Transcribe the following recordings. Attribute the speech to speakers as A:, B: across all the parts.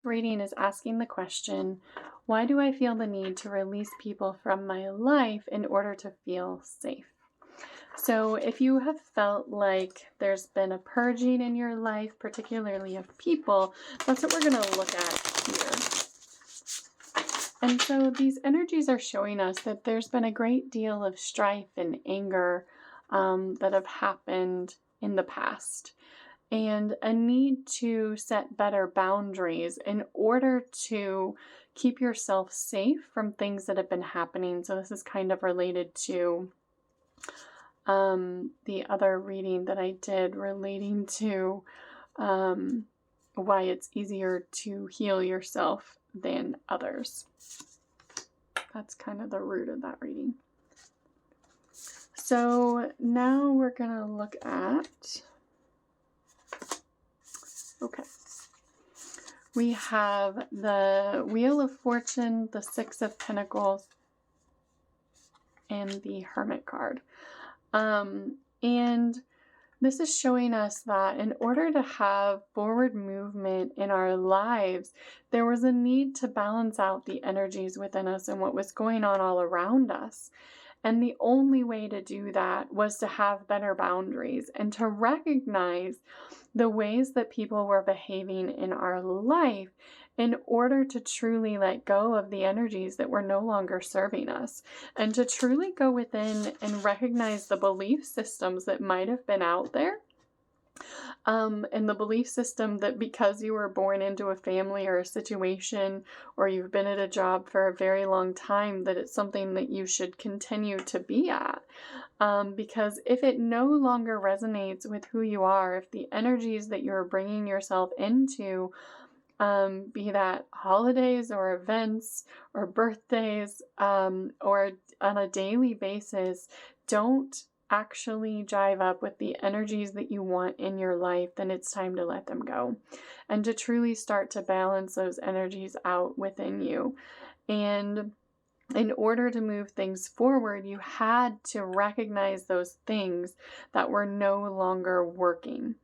A: Reading is asking the question, why do I feel the need to release people from my life in order to feel safe? So if you have felt like there's been a purging in your life, particularly of people, that's what we're going to look at here. And so these energies are showing us that there's been a great deal of strife and anger that have happened in the past, and a need to set better boundaries in order to keep yourself safe from things that have been happening. So this is kind of related to the other reading that I did relating to why it's easier to heal yourself than others. That's kind of the root of that reading. So now we're going to look at, okay, we have the Wheel of Fortune, the Six of Pentacles, and the Hermit card. And this is showing us that in order to have forward movement in our lives, there was a need to balance out the energies within us and what was going on all around us. And the only way to do that was to have better boundaries and to recognize the ways that people were behaving in our life in order to truly let go of the energies that were no longer serving us, and to truly go within and recognize the belief systems that might have been out there. And the belief system that because you were born into a family or a situation, or you've been at a job for a very long time, that it's something that you should continue to be at. Because if it no longer resonates with who you are, if the energies that you're bringing yourself into, be that holidays or events or birthdays, or on a daily basis, don't actually jive up with the energies that you want in your life, then it's time to let them go and to truly start to balance those energies out within you. And in order to move things forward, you had to recognize those things that were no longer working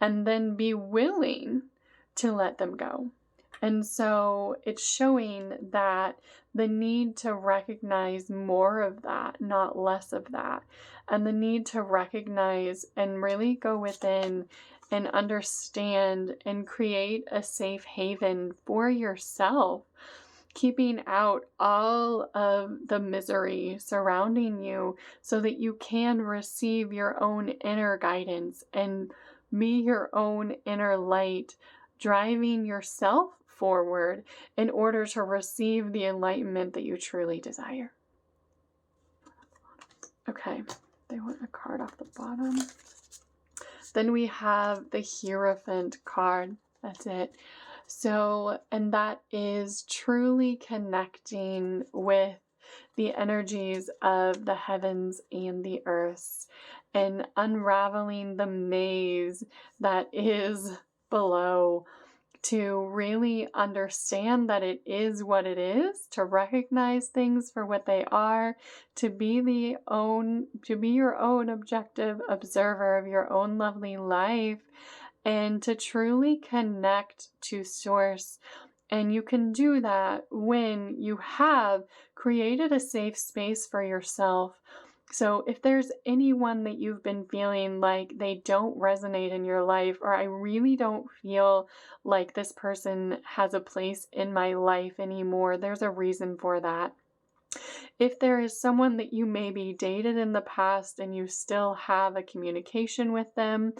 A: and then be willing to let them go. And so it's showing that the need to recognize more of that, not less of that, and the need to recognize and really go within and understand and create a safe haven for yourself, keeping out all of the misery surrounding you so that you can receive your own inner guidance and be your own inner light, driving yourself forward in order to receive the enlightenment that you truly desire. Okay, they want a card off the bottom. Then we have the Hierophant card. That's it. So, and that is truly connecting with the energies of the heavens and the earths and unraveling the maze that is below, to really understand that it is what it is, to recognize things for what they are, to be your own objective observer of your own lovely life, and to truly connect to source. And you can do that when you have created a safe space for yourself. So if there's anyone that you've been feeling like they don't resonate in your life, or I really don't feel like this person has a place in my life anymore, there's a reason for that. If there is someone that you maybe dated in the past and you still have a communication with them,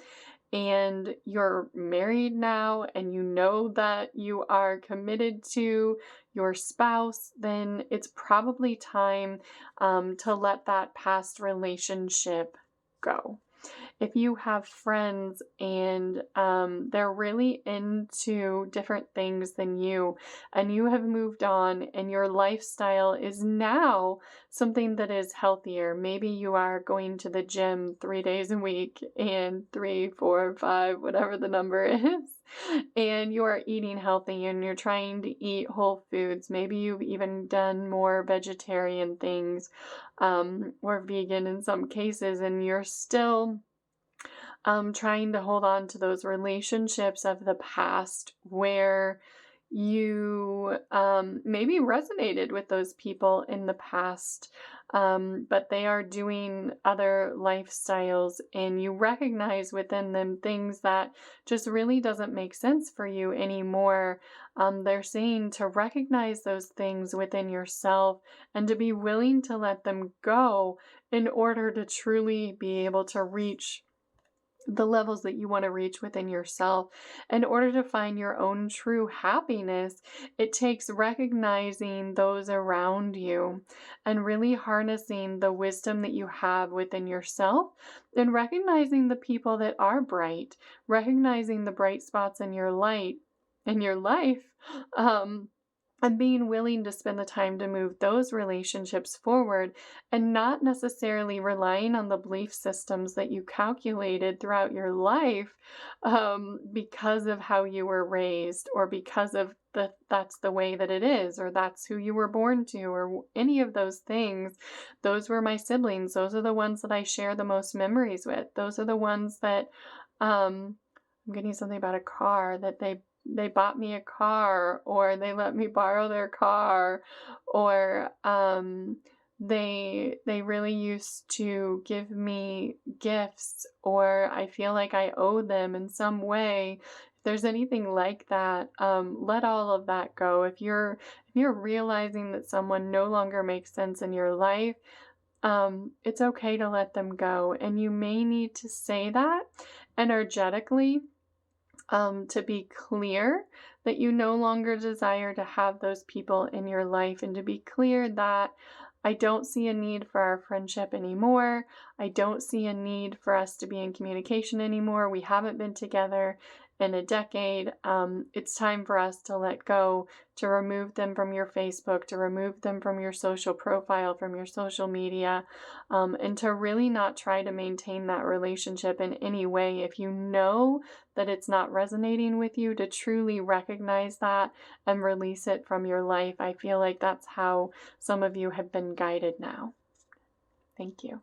A: and you're married now and you know that you are committed to your spouse, then it's probably time to let that past relationship go. If you have friends and they're really into different things than you, and you have moved on and your lifestyle is now something that is healthier, maybe you are going to the gym 3 days a week and 3, 4, 5, whatever the number is, and you are eating healthy and you're trying to eat whole foods. Maybe you've even done more vegetarian things or vegan in some cases, and you're still trying to hold on to those relationships of the past where you maybe resonated with those people in the past, but they are doing other lifestyles, and you recognize within them things that just really doesn't make sense for you anymore. They're saying to recognize those things within yourself and to be willing to let them go in order to truly be able to reach the levels that you want to reach within yourself. In order to find your own true happiness, it takes recognizing those around you and really harnessing the wisdom that you have within yourself and recognizing the people that are bright, recognizing the bright spots in your light in your life. Um, and being willing to spend the time to move those relationships forward and not necessarily relying on the belief systems that you calculated throughout your life, because of how you were raised, or because of that's the way that it is, or that's who you were born to, or any of those things. Those were my siblings. Those are the ones that I share the most memories with. Those are the ones that, I'm getting something about a car, that they bought me a car, or they let me borrow their car, or they really used to give me gifts, or I feel like I owe them in some way. If there's anything like that, let all of that go. If you're realizing that someone no longer makes sense in your life, it's okay to let them go, and you may need to say that energetically, to be clear that you no longer desire to have those people in your life, and to be clear that I don't see a need for our friendship anymore. I don't see a need for us to be in communication anymore. We haven't been together in a decade. It's time for us to let go, to remove them from your Facebook, to remove them from your social profile, from your social media, and to really not try to maintain that relationship in any way. If you know that it's not resonating with you, to truly recognize that and release it from your life. I feel like that's how some of you have been guided now. Thank you.